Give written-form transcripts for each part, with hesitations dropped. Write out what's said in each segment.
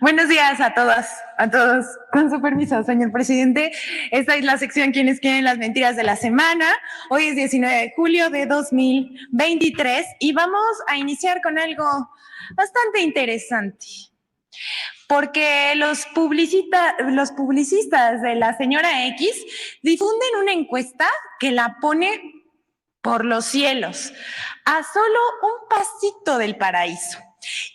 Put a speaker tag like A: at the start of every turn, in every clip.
A: Buenos días a todos. Con su permiso, señor presidente. Esta es la sección Quienes quieren las mentiras de la semana. Hoy es 19 de julio de 2023 y vamos a iniciar con algo bastante interesante. Porque los publicistas de la señora X difunden una encuesta que la pone por los cielos, a solo un pasito del paraíso.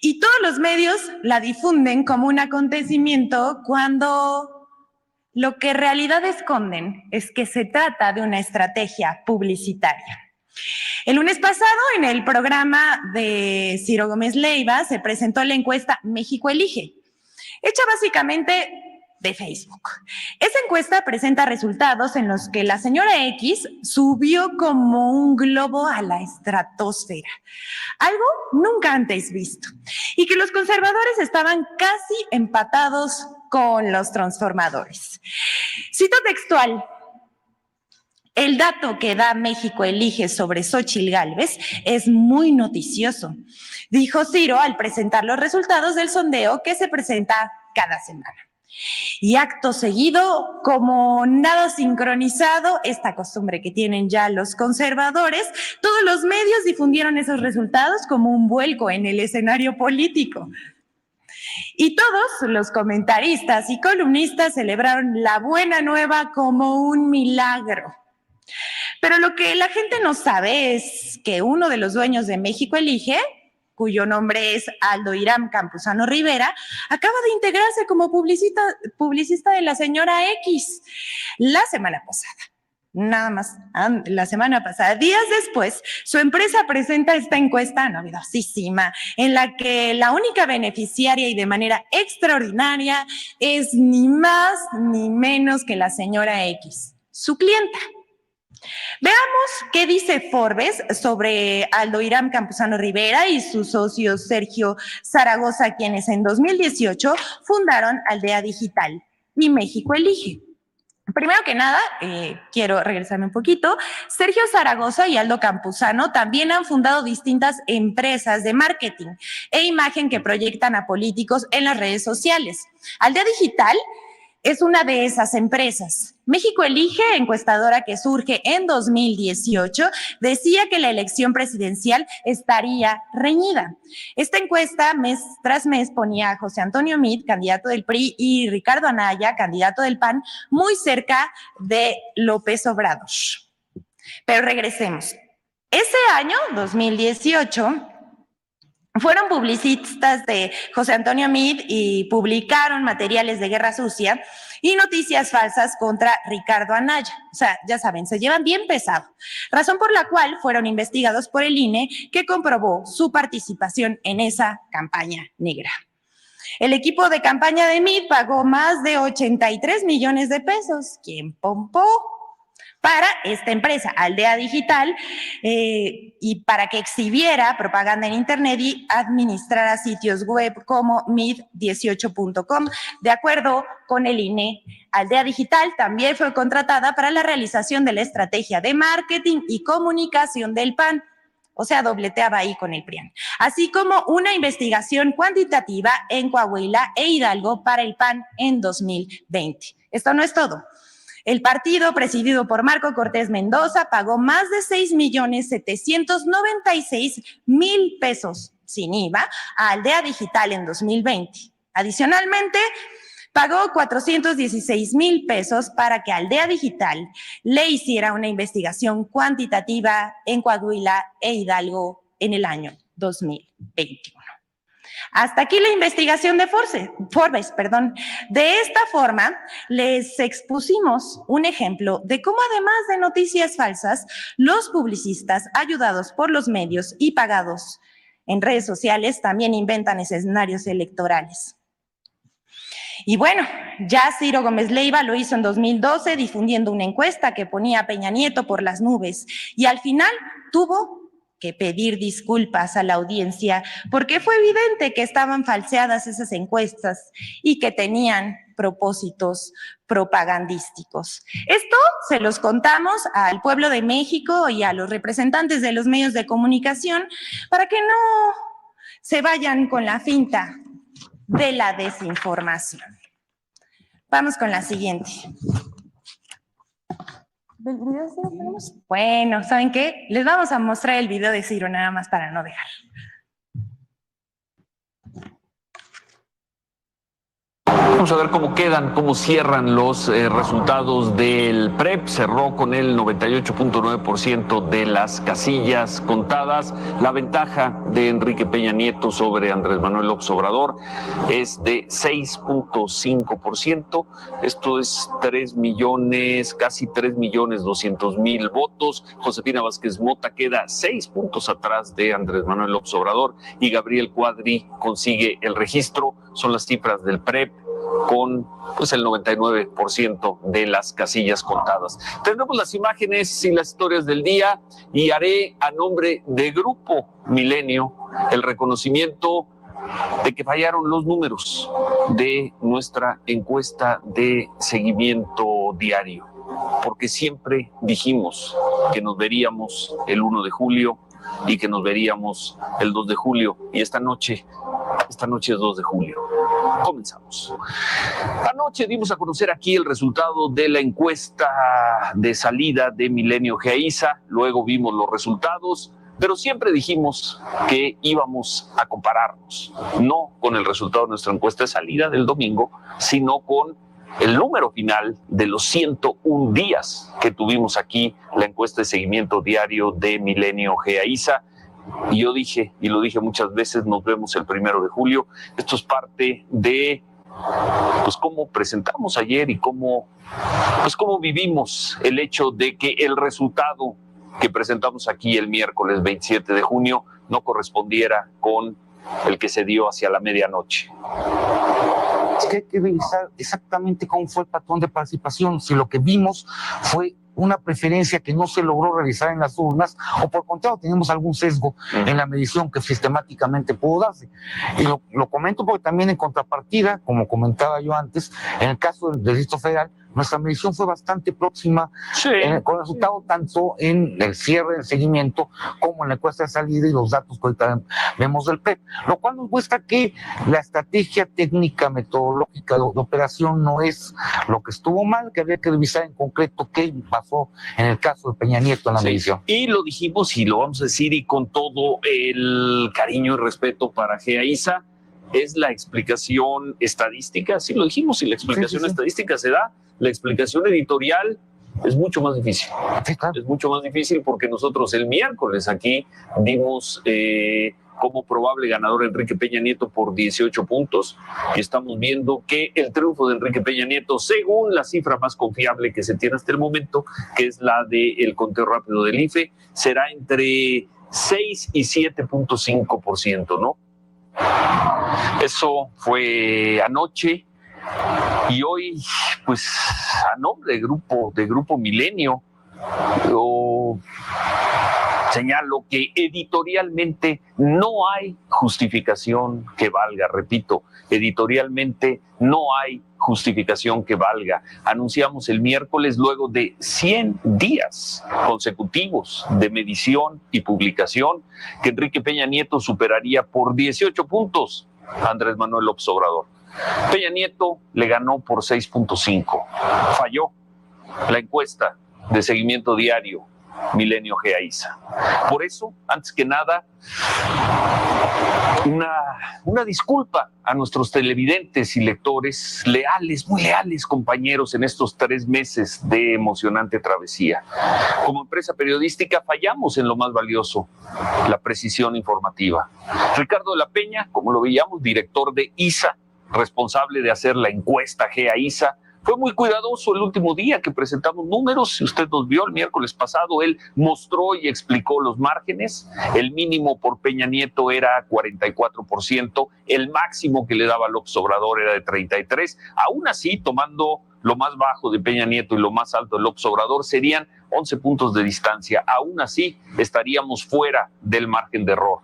A: Y todos los medios la difunden como un acontecimiento cuando lo que en realidad esconden es que se trata de una estrategia publicitaria. El lunes pasado, en el programa de Ciro Gómez Leiva, se presentó la encuesta México Elige, hecha básicamente de Facebook. Esa encuesta presenta resultados en los que la señora X subió como un globo a la estratosfera, algo nunca antes visto, y que los conservadores estaban casi empatados con los transformadores. Cito textual: el dato que da México Elige sobre Xóchitl Gálvez es muy noticioso, dijo Ciro al presentar los resultados del sondeo que se presenta cada semana. Y acto seguido, como nada sincronizado, esta costumbre que tienen ya los conservadores, todos los medios difundieron esos resultados como un vuelco en el escenario político. Y todos los comentaristas y columnistas celebraron la buena nueva como un milagro. Pero lo que la gente no sabe es que uno de los dueños de México Elige, cuyo nombre es Aldo Irán Campuzano Rivera, acaba de integrarse como publicista de la señora X la semana pasada. Nada más, la semana pasada. Días después, su empresa presenta esta encuesta novedosísima, en la que la única beneficiaria y de manera extraordinaria es ni más ni menos que la señora X, su clienta. Veamos qué dice Forbes sobre Aldo Irán Campuzano Rivera y su socio Sergio Zaragoza, quienes en 2018 fundaron Aldea Digital y México Elige. Primero que nada, quiero regresarme un poquito. Sergio Zaragoza y Aldo Campuzano también han fundado distintas empresas de marketing e imagen que proyectan a políticos en las redes sociales. Aldea Digital es una de esas empresas. México Elige, encuestadora que surge en 2018, decía que la elección presidencial estaría reñida. Esta encuesta, mes tras mes, ponía a José Antonio Meade, candidato del PRI, y Ricardo Anaya, candidato del PAN, muy cerca de López Obrador. Pero regresemos. Ese año, 2018, fueron publicistas de José Antonio Meade y publicaron materiales de guerra sucia y noticias falsas contra Ricardo Anaya. O sea, ya saben, se llevan bien pesado. Razón por la cual fueron investigados por el INE, que comprobó su participación en esa campaña negra. El equipo de campaña de Meade pagó más de 83 millones de pesos. ¿Quién pompó? Para esta empresa, Aldea Digital, y para que exhibiera propaganda en Internet y administrara sitios web como meade18.com. De acuerdo con el INE, Aldea Digital también fue contratada para la realización de la estrategia de marketing y comunicación del PAN, o sea, dobleteaba ahí con el PRIAN, así como una investigación cuantitativa en Coahuila e Hidalgo para el PAN en 2020. Esto no es todo. El partido, presidido por Marco Cortés Mendoza, pagó más de 6,796,000 pesos sin IVA a Aldea Digital en 2020. Adicionalmente, pagó 416,000 pesos para que Aldea Digital le hiciera una investigación cuantitativa en Coahuila e Hidalgo en el año 2021. Hasta aquí la investigación de Forbes. De esta forma, les expusimos un ejemplo de cómo, además de noticias falsas, los publicistas, ayudados por los medios y pagados en redes sociales, también inventan escenarios electorales. Y bueno, ya Ciro Gómez Leiva lo hizo en 2012, difundiendo una encuesta que ponía a Peña Nieto por las nubes, y al final tuvo que pedir disculpas a la audiencia porque fue evidente que estaban falseadas esas encuestas y que tenían propósitos propagandísticos. Esto se los contamos al pueblo de México y a los representantes de los medios de comunicación para que no se vayan con la finta de la desinformación. Vamos con la siguiente. ¿Del video de Ciro tenemos? Bueno, ¿saben qué? Les vamos a mostrar el video de Ciro nada más para no dejar.
B: Vamos a ver cómo quedan, cómo cierran los resultados del PREP. Cerró con el 98.9% de las casillas contadas. La ventaja de Enrique Peña Nieto sobre Andrés Manuel López Obrador es de 6.5%. Esto es 3 millones, casi 3.200.000 votos. Josefina Vázquez Mota queda 6 puntos atrás de Andrés Manuel López Obrador y Gabriel Cuadri consigue el registro. Son las cifras del PREP, con pues el 99% de las casillas contadas. Tendremos las imágenes y las historias del día y haré a nombre de Grupo Milenio el reconocimiento de que fallaron los números de nuestra encuesta de seguimiento diario, porque siempre dijimos que nos veríamos el 1 de julio y que nos veríamos el 2 de julio y esta noche es 2 de julio. Comenzamos. Anoche dimos a conocer aquí el resultado de la encuesta de salida de Milenio GEAISA, luego vimos los resultados, pero siempre dijimos que íbamos a compararnos, no con el resultado de nuestra encuesta de salida del domingo, sino con el número final de los 101 días que tuvimos aquí la encuesta de seguimiento diario de Milenio GEAISA. Y yo dije, y lo dije muchas veces, nos vemos el 1 de julio. Esto es parte de pues cómo presentamos ayer y cómo vivimos el hecho de que el resultado que presentamos aquí el miércoles 27 de junio no correspondiera con el que se dio hacia la medianoche.
C: Es que hay que revisar exactamente cómo fue el patrón de participación, si lo que vimos fue una preferencia que no se logró realizar en las urnas, o por contrario tenemos algún sesgo en la medición que sistemáticamente pudo darse. Y lo comento porque también en contrapartida, como comentaba yo antes, en el caso del Distrito Federal, nuestra medición fue bastante próxima, con resultado tanto en el cierre del seguimiento como en la encuesta de salida y los datos que ahorita vemos del PREP, lo cual nos muestra que la estrategia técnica metodológica de operación no es lo que estuvo mal, que había que revisar en concreto qué pasó en el caso de Peña Nieto en la medición.
B: Y lo dijimos y lo vamos a decir, y con todo el cariño y respeto para GEAISA, es la explicación estadística, sí lo dijimos, y la explicación estadística se da. La explicación editorial es mucho más difícil. Sí, claro. Es mucho más difícil porque nosotros el miércoles aquí dimos como probable ganador a Enrique Peña Nieto por 18 puntos y estamos viendo que el triunfo de Enrique Peña Nieto, según la cifra más confiable que se tiene hasta el momento, que es la del conteo rápido del IFE, será entre 6 y 7.5%, ¿no? Eso fue anoche. Y hoy, pues, a nombre de Grupo Milenio, yo señalo que editorialmente no hay justificación que valga, repito, editorialmente no hay justificación que valga. Anunciamos el miércoles, luego de 100 días consecutivos de medición y publicación, que Enrique Peña Nieto superaría por 18 puntos a Andrés Manuel López Obrador. Peña Nieto le ganó por 6.5. Falló la encuesta de seguimiento diario Milenio GEAISA. Por eso, antes que nada, una disculpa a nuestros televidentes y lectores leales, muy leales compañeros en estos 3 meses de emocionante travesía. Como empresa periodística fallamos en lo más valioso, la precisión informativa. Ricardo de la Peña, como lo veíamos, director de ISA, responsable de hacer la encuesta GEAISA, fue muy cuidadoso el último día que presentamos números. Si usted nos vio el miércoles pasado, él mostró y explicó los márgenes. El mínimo por Peña Nieto era 44%, el máximo que le daba López Obrador era de 33%. Aún así, tomando lo más bajo de Peña Nieto y lo más alto de López Obrador, serían 11 puntos de distancia. Aún así, estaríamos fuera del margen de error.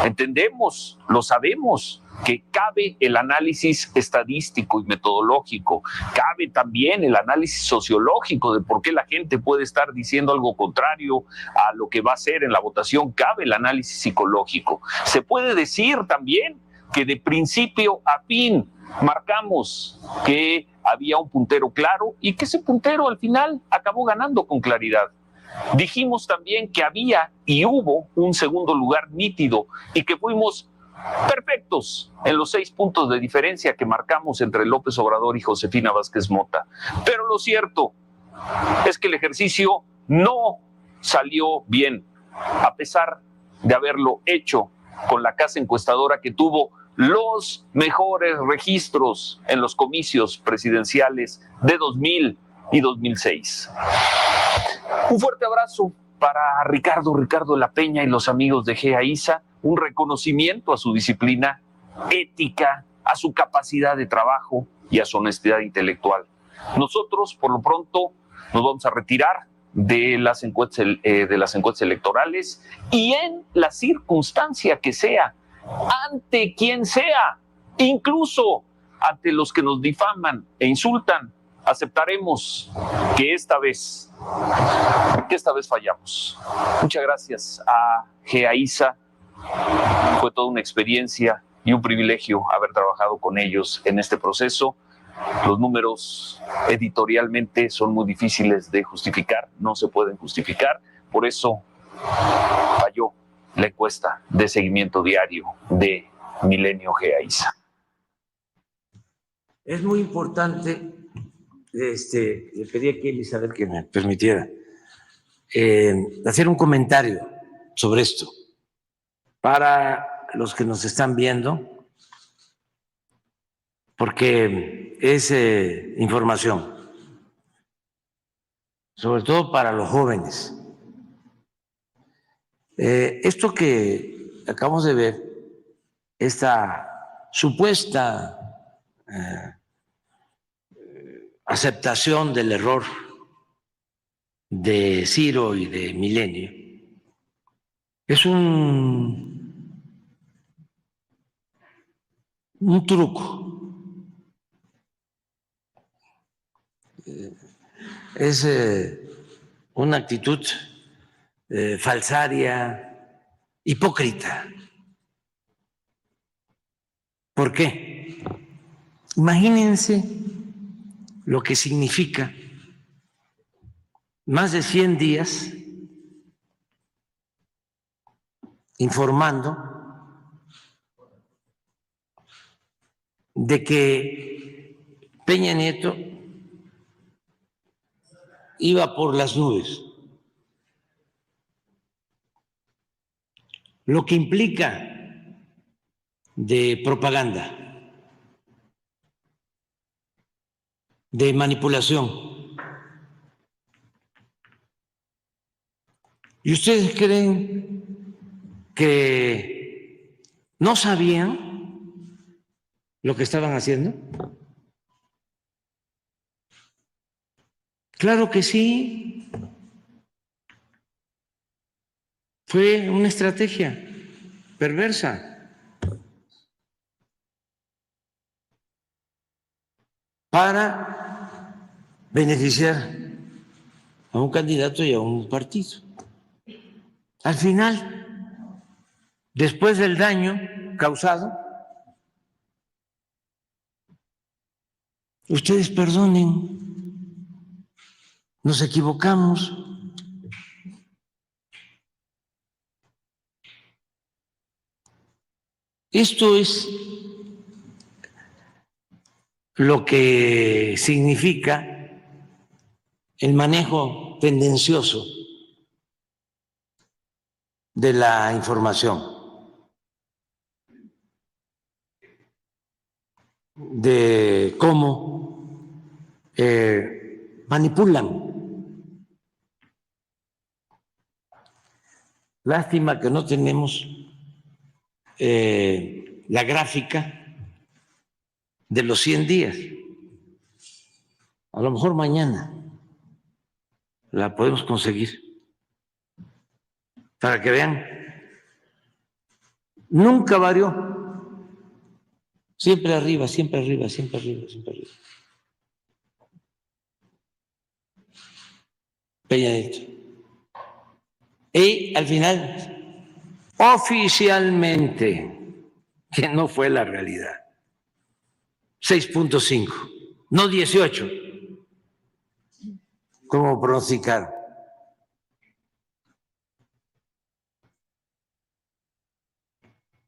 B: Entendemos, lo sabemos, que cabe el análisis estadístico y metodológico, cabe también el análisis sociológico de por qué la gente puede estar diciendo algo contrario a lo que va a ser en la votación, cabe el análisis psicológico. Se puede decir también que de principio a fin marcamos que había un puntero claro y que ese puntero al final acabó ganando con claridad. Dijimos también que había y hubo un segundo lugar nítido y que fuimos perfectos en los 6 puntos de diferencia que marcamos entre López Obrador y Josefina Vázquez Mota. Pero lo cierto es que el ejercicio no salió bien, a pesar de haberlo hecho con la casa encuestadora que tuvo los mejores registros en los comicios presidenciales de 2000 y 2006. Un fuerte abrazo para Ricardo de la Peña y los amigos de GEAISA, un reconocimiento a su disciplina ética, a su capacidad de trabajo y a su honestidad intelectual. Nosotros, por lo pronto, nos vamos a retirar de las encuestas electorales y en la circunstancia que sea, ante quien sea, incluso ante los que nos difaman e insultan, aceptaremos que esta vez fallamos. Muchas gracias a GEAISA. Fue toda una experiencia y un privilegio haber trabajado con ellos en este proceso. Los números editorialmente son muy difíciles de justificar, no se pueden justificar, por eso falló la encuesta de seguimiento diario de Milenio GEAISA.
D: Es muy importante, le pedí aquí a Elizabeth que me permitiera hacer un comentario sobre esto para los que nos están viendo, porque es información, sobre todo para los jóvenes. Esto que acabamos de ver, esta supuesta aceptación del error de Ciro y de Milenio, es un truco. Es una actitud falsaria, hipócrita. ¿Por qué? Imagínense lo que significa más de 100 días informando de que Peña Nieto iba por las nubes, lo que implica de propaganda, de manipulación. ¿Y ustedes creen que no sabían lo que estaban haciendo? Claro que sí. Fue una estrategia perversa. Para beneficiar a un candidato y a un partido. Al final, después del daño causado, ustedes perdonen, nos equivocamos. Esto es lo que significa el manejo tendencioso de la información, de cómo manipulan. Lástima que no tenemos la gráfica de los 100 días. A lo mejor mañana la podemos conseguir para que vean. Nunca varió. Siempre arriba, siempre arriba, siempre arriba, siempre arriba. Peña Nieto. Y al final, oficialmente, que no fue la realidad. 6.5, no 18, como pronosticaron.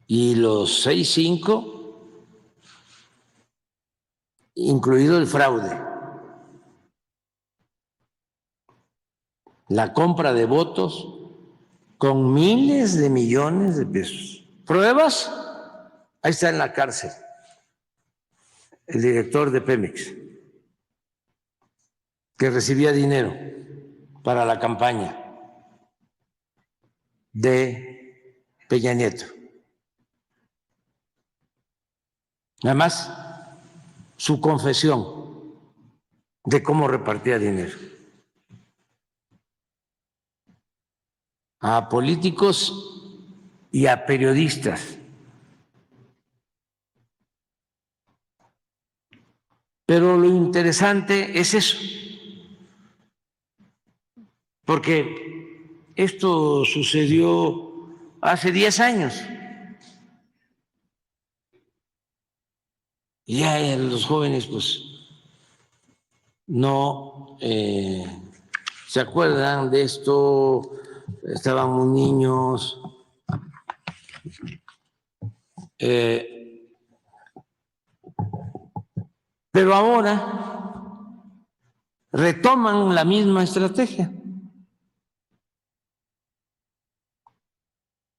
D: Y los 6.5, incluido el fraude, la compra de votos con miles de millones de pesos. ¿Pruebas? Ahí está en la cárcel el director de Pemex, que recibía dinero para la campaña de Peña Nieto. Además, su confesión de cómo repartía dinero a políticos y a periodistas. Pero lo interesante es eso, porque esto sucedió hace 10 años. Y ya los jóvenes pues no se acuerdan de esto, estaban muy niños. Pero ahora retoman la misma estrategia.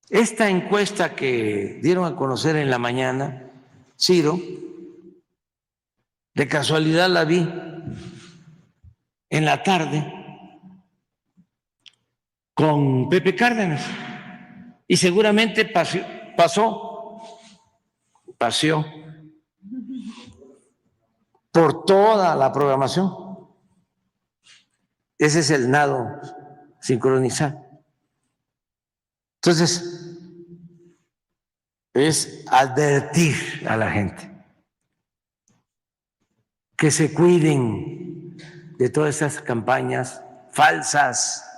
D: Esta encuesta que dieron a conocer en la mañana, Ciro, de casualidad la vi en la tarde con Pepe Cárdenas y seguramente paseó por toda la programación. Ese es el nado sincronizado. Entonces, es advertir a la gente que se cuiden de todas esas campañas falsas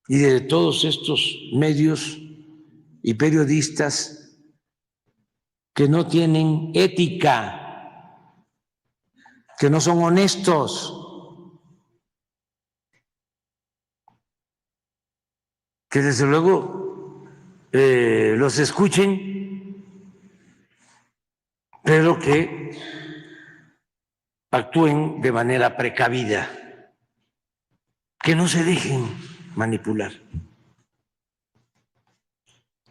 D: y de todos estos medios y periodistas que no tienen ética, que no son honestos, que desde luego los escuchen, pero que actúen de manera precavida, que no se dejen manipular.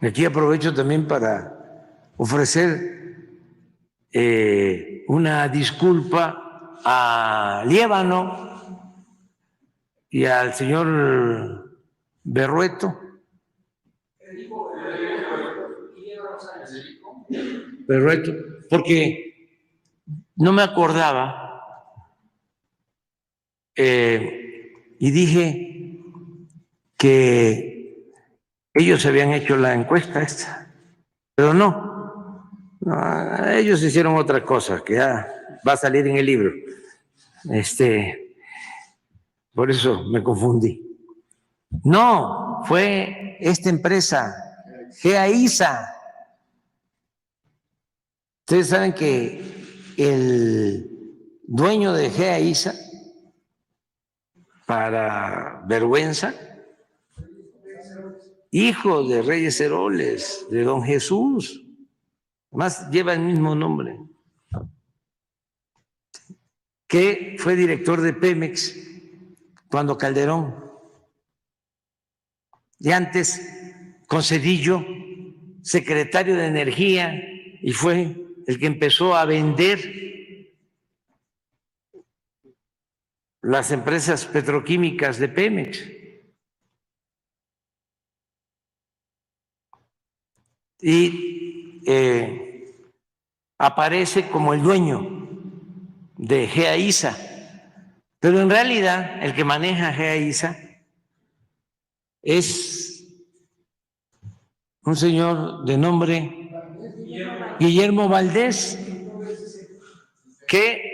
D: Aquí aprovecho también para ofrecer una disculpa a Líbano y al señor Berrueto. Berrueto, porque no me acordaba y dije que ellos habían hecho la encuesta esta, pero no, ellos hicieron otra cosa que ya va a salir en el libro. Por eso me confundí. No, fue esta empresa, GEAISA. Ustedes saben que el dueño de GEAISA, para vergüenza, hijo de Reyes Heroles, de don Jesús, además lleva el mismo nombre, que fue director de Pemex cuando Calderón, y antes con Zedillo, secretario de Energía, y fue el que empezó a vender las empresas petroquímicas de Pemex. Y aparece como el dueño de GEAISA, pero en realidad el que maneja GEAISA es un señor de nombre Guillermo Valdés, que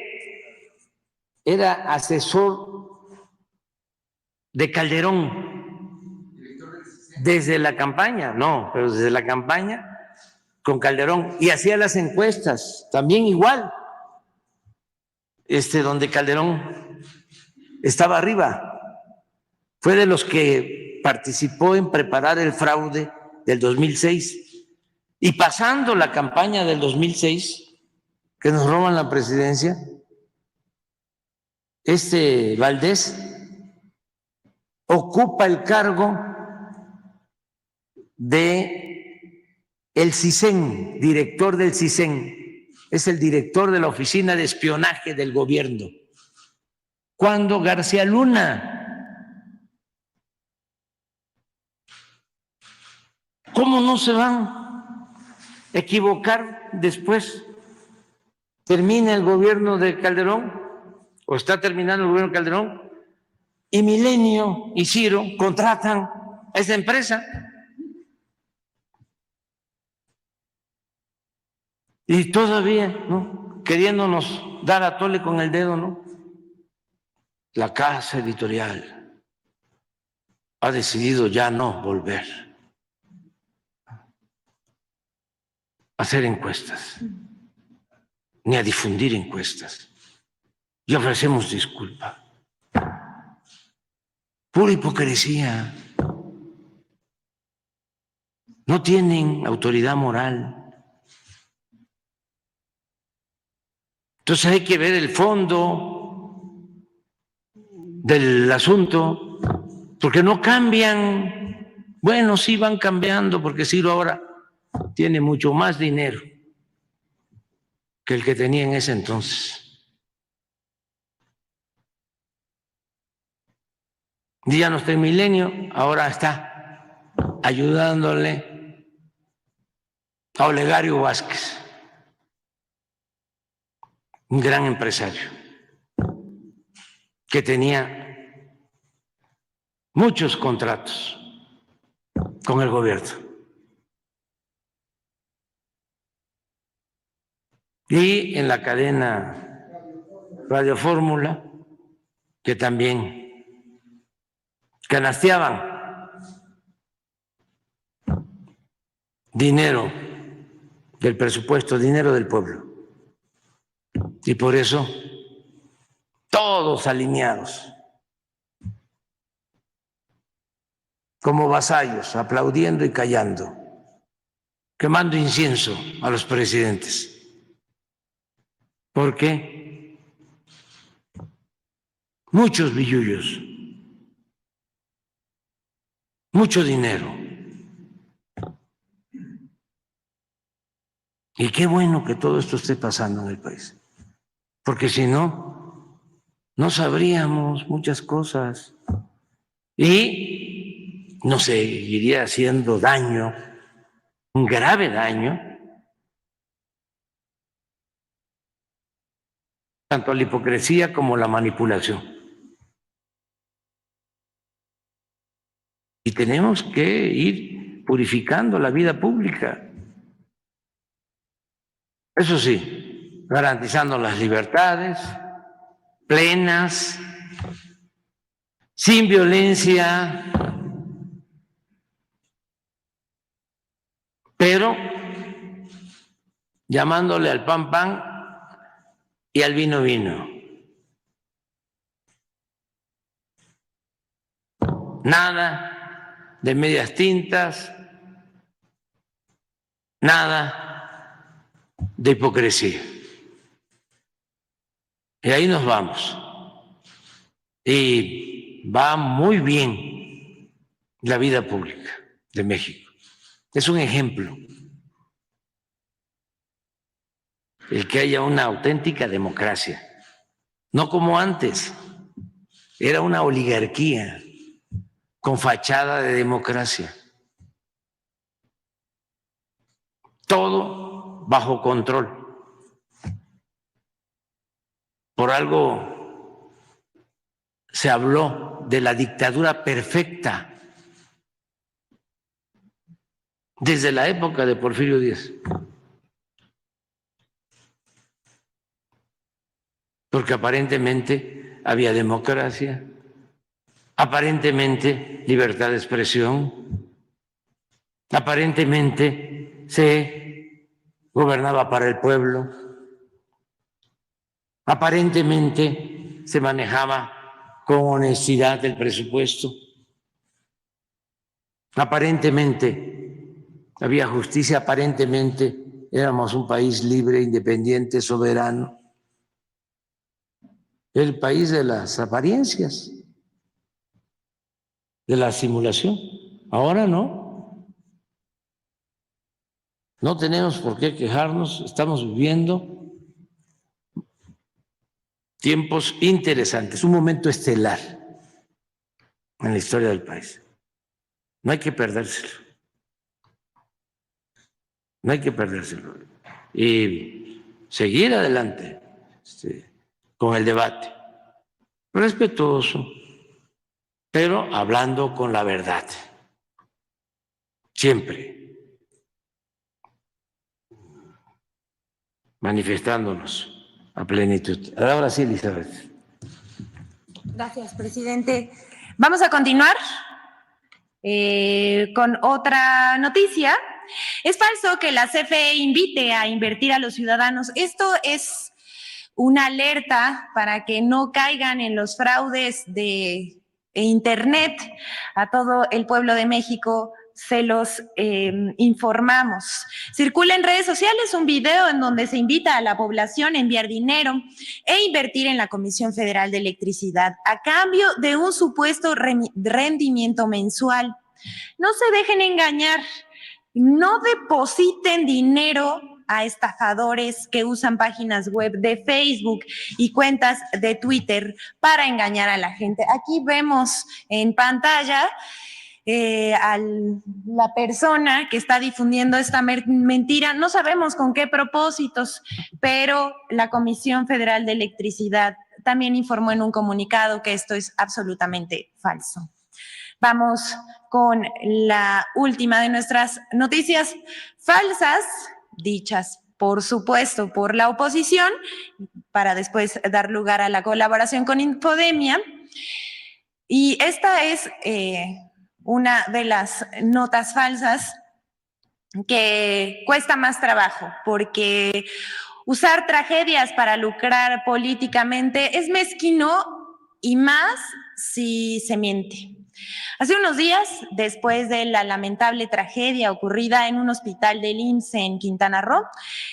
D: era asesor de Calderón desde la campaña, no, pero desde la campaña con Calderón y hacía las encuestas, también igual, donde Calderón estaba arriba. Fue de los que participó en preparar el fraude del 2006 y pasando la campaña del 2006, que nos roban la presidencia, Valdés ocupa el cargo de el CISEN, director del CISEN, es el director de la Oficina de Espionaje del Gobierno, cuando García Luna. ¿Cómo no se van a equivocar después? Termina el gobierno de Calderón, o está terminando el gobierno de Calderón, y Milenio y Ciro contratan a esa empresa. Y todavía, ¿no?, queriéndonos dar a tole con el dedo, ¿no? La casa editorial ha decidido ya no volver a hacer encuestas, ni a difundir encuestas. Y ofrecemos disculpa. Pura hipocresía. No tienen autoridad moral. Entonces hay que ver el fondo del asunto, porque no cambian. Bueno, sí van cambiando, porque Ciro ahora tiene mucho más dinero que el que tenía en ese entonces. Y ya no está en Milenio, ahora está ayudándole a Olegario Vázquez, un gran empresario que tenía muchos contratos con el gobierno. Y en la cadena Radio Fórmula, que también canasteaban dinero del presupuesto, dinero del pueblo. Y por eso, todos alineados, como vasallos, aplaudiendo y callando, quemando incienso a los presidentes. Porque muchos billullos, mucho dinero. Y qué bueno que todo esto esté pasando en el país, porque si no, no sabríamos muchas cosas y nos seguiría haciendo daño, un grave daño, tanto a la hipocresía como a la manipulación. Y tenemos que ir purificando la vida pública. Eso sí, garantizando las libertades plenas, sin violencia, pero llamándole al pan pan y al vino vino. Nada de medias tintas, nada de hipocresía. Y ahí nos vamos. Y va muy bien la vida pública de México. Es un ejemplo. El que haya una auténtica democracia. No como antes. Era una oligarquía con fachada de democracia. Todo bajo control. Por algo se habló de la dictadura perfecta desde la época de Porfirio Díaz. Porque aparentemente había democracia, aparentemente libertad de expresión, aparentemente se gobernaba para el pueblo, aparentemente se manejaba con honestidad el presupuesto, aparentemente había justicia, aparentemente éramos un país libre, independiente, soberano. El país de las apariencias, de la simulación. Ahora no. No tenemos por qué quejarnos, estamos viviendo tiempos interesantes, un momento estelar en la historia del país. No hay que perdérselo. No hay que perdérselo. Y seguir adelante con el debate, respetuoso, pero hablando con la verdad, siempre manifestándonos a plenitud. Ahora sí, Elizabeth.
A: Gracias, presidente. Vamos a continuar con otra noticia. Es falso que la CFE invite a invertir a los ciudadanos. Esto es una alerta para que no caigan en los fraudes de Internet. A todo el pueblo de México se los informamos. Circula en redes sociales un video en donde se invita a la población a enviar dinero e invertir en la Comisión Federal de Electricidad a cambio de un supuesto rendimiento mensual. No se dejen engañar, no depositen dinero a estafadores que usan páginas web de Facebook y cuentas de Twitter para engañar a la gente. Aquí vemos en pantalla a la persona que está difundiendo esta mentira. No sabemos con qué propósitos, pero la Comisión Federal de Electricidad también informó en un comunicado que esto es absolutamente falso. Vamos con la última de nuestras noticias falsas, dichas, por supuesto, por la oposición, para después dar lugar a la colaboración con Infodemia. Y esta es una de las notas falsas que cuesta más trabajo, porque usar tragedias para lucrar políticamente es mezquino y más si se miente. Hace unos días, después de la lamentable tragedia ocurrida en un hospital del IMSS en Quintana Roo,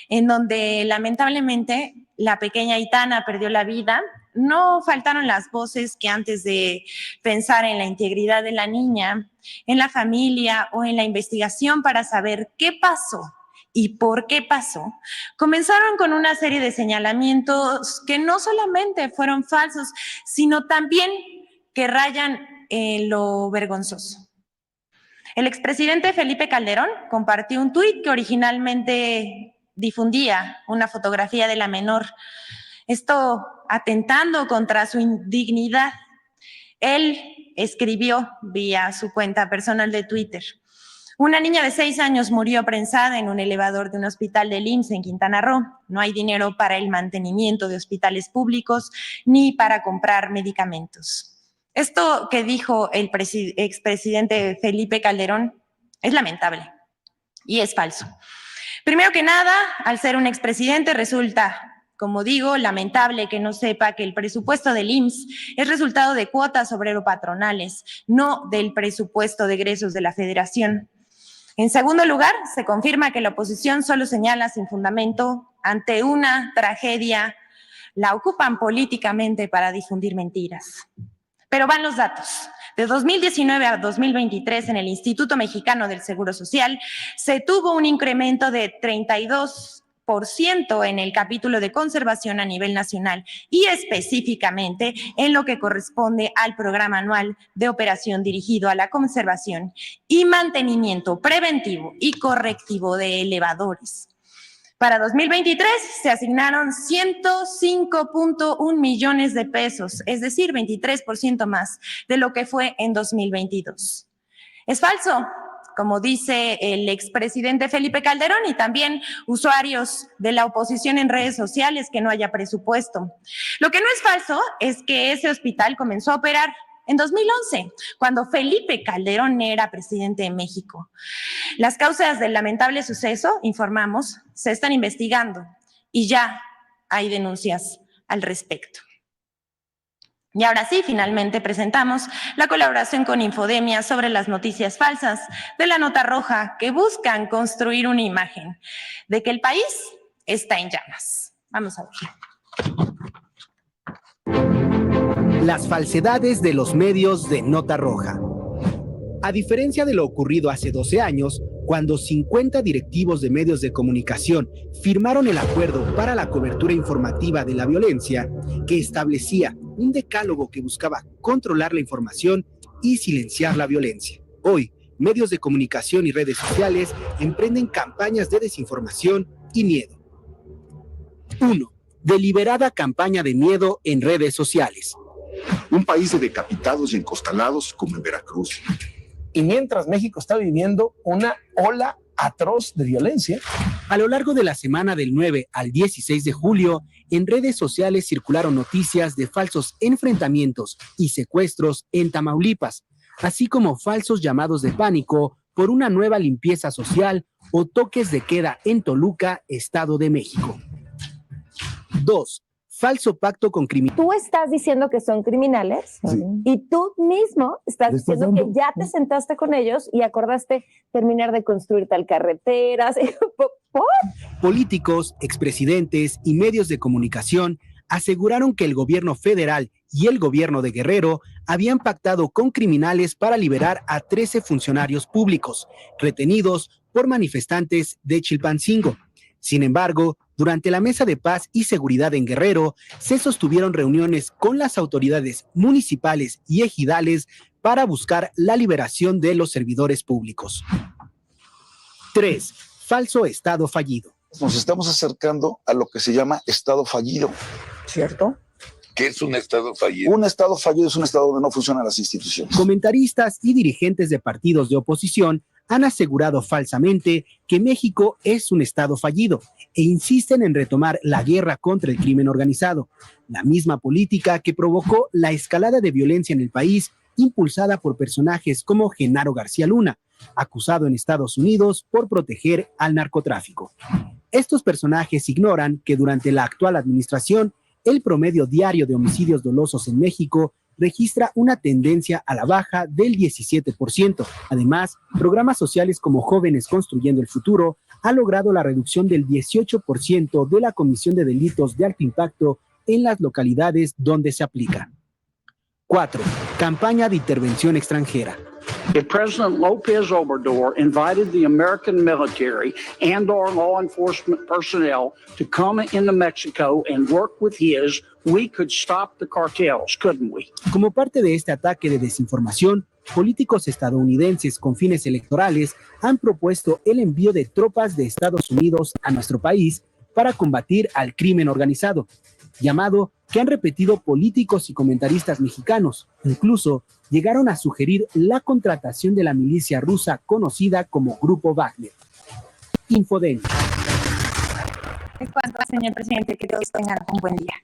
A: en donde lamentablemente la pequeña Itana perdió la vida, no faltaron las voces que antes de pensar en la integridad de la niña, en la familia o en la investigación para saber qué pasó y por qué pasó, comenzaron con una serie de señalamientos que no solamente fueron falsos, sino también que rayan en lo vergonzoso. El expresidente Felipe Calderón compartió un tuit que originalmente difundía una fotografía de la menor, esto atentando contra su dignidad. Él escribió vía su cuenta personal de Twitter: una niña de 6 años murió prensada en un elevador de un hospital del IMSS en Quintana Roo. No hay dinero para el mantenimiento de hospitales públicos ni para comprar medicamentos. Esto que dijo el expresidente Felipe Calderón es lamentable y es falso. Primero que nada, al ser un expresidente resulta, como digo, lamentable que no sepa que el presupuesto del IMSS es resultado de cuotas obrero-patronales, no del presupuesto de egresos de la Federación. En segundo lugar, se confirma que la oposición solo señala sin fundamento ante una tragedia, la ocupan políticamente para difundir mentiras. Pero van los datos. De 2019 a 2023, en el Instituto Mexicano del Seguro Social, se tuvo un incremento de 32% en el capítulo de conservación a nivel nacional y específicamente en lo que corresponde al programa anual de operación dirigido a la conservación y mantenimiento preventivo y correctivo de elevadores. Para 2023 se asignaron 105.1 millones de pesos, es decir, 23% más de lo que fue en 2022. Es falso, como dice el expresidente Felipe Calderón y también usuarios de la oposición en redes sociales, que no haya presupuesto. Lo que no es falso es que ese hospital comenzó a operar en 2011, cuando Felipe Calderón era presidente de México. Las causas del lamentable suceso, informamos, se están investigando y ya hay denuncias al respecto. Y ahora sí, finalmente presentamos la colaboración con Infodemia sobre las noticias falsas de la nota roja que buscan construir una imagen de que el país está en llamas. Vamos a ver.
E: Las falsedades de los medios de nota roja. A diferencia de lo ocurrido hace 12 años, cuando 50 directivos de medios de comunicación firmaron el acuerdo para la cobertura informativa de la violencia, que establecía un decálogo que buscaba controlar la información y silenciar la violencia. Hoy, medios de comunicación y redes sociales emprenden campañas de desinformación y miedo. 1. Deliberada campaña de miedo en redes sociales.
F: Un país de decapitados y encostalados como en Veracruz.
G: Y mientras México está viviendo una ola atroz de violencia.
E: A lo largo de la semana del 9 al 16 de julio, en redes sociales circularon noticias de falsos enfrentamientos y secuestros en Tamaulipas, así como falsos llamados de pánico por una nueva limpieza social o toques de queda en Toluca, Estado de México. 2. Falso pacto con criminales.
H: Tú estás diciendo que son criminales, sí, y tú mismo estás diciendo que ya te sentaste con ellos y acordaste terminar de construir tal carretera.
E: Políticos, expresidentes y medios de comunicación aseguraron que el gobierno federal y el gobierno de Guerrero habían pactado con criminales para liberar a 13 funcionarios públicos retenidos por manifestantes de Chilpancingo. Sin embargo, durante la Mesa de Paz y Seguridad en Guerrero, se sostuvieron reuniones con las autoridades municipales y ejidales para buscar la liberación de los servidores públicos. 3. Falso estado fallido.
F: Nos estamos acercando a lo que se llama estado fallido.
H: ¿Cierto?
F: ¿Qué es un estado fallido? Un estado fallido es un estado donde no funcionan las instituciones.
E: Comentaristas y dirigentes de partidos de oposición han asegurado falsamente que México es un estado fallido e insisten en retomar la guerra contra el crimen organizado, la misma política que provocó la escalada de violencia en el país, impulsada por personajes como Genaro García Luna, acusado en Estados Unidos por proteger al narcotráfico. Estos personajes ignoran que durante la actual administración, el promedio diario de homicidios dolosos en México registra una tendencia a la baja del 17%. Además, programas sociales como Jóvenes Construyendo el Futuro ha logrado la reducción del 18% de la comisión de delitos de alto impacto en las localidades donde se aplica. 4. Campaña de intervención extranjera.
I: If President López Obrador invited the American military and our law enforcement personnel to come into Mexico and work with his, we could stop the cartels, couldn't we?
E: Como parte de este ataque de desinformación, políticos estadounidenses con fines electorales han propuesto el envío de tropas de Estados Unidos a nuestro país para combatir al crimen organizado, llamado que han repetido políticos y comentaristas mexicanos. Incluso llegaron a sugerir la contratación de la milicia rusa conocida como Grupo Wagner. Infodemia.
A: Es cuanto, señor presidente, que todos tengan un buen día.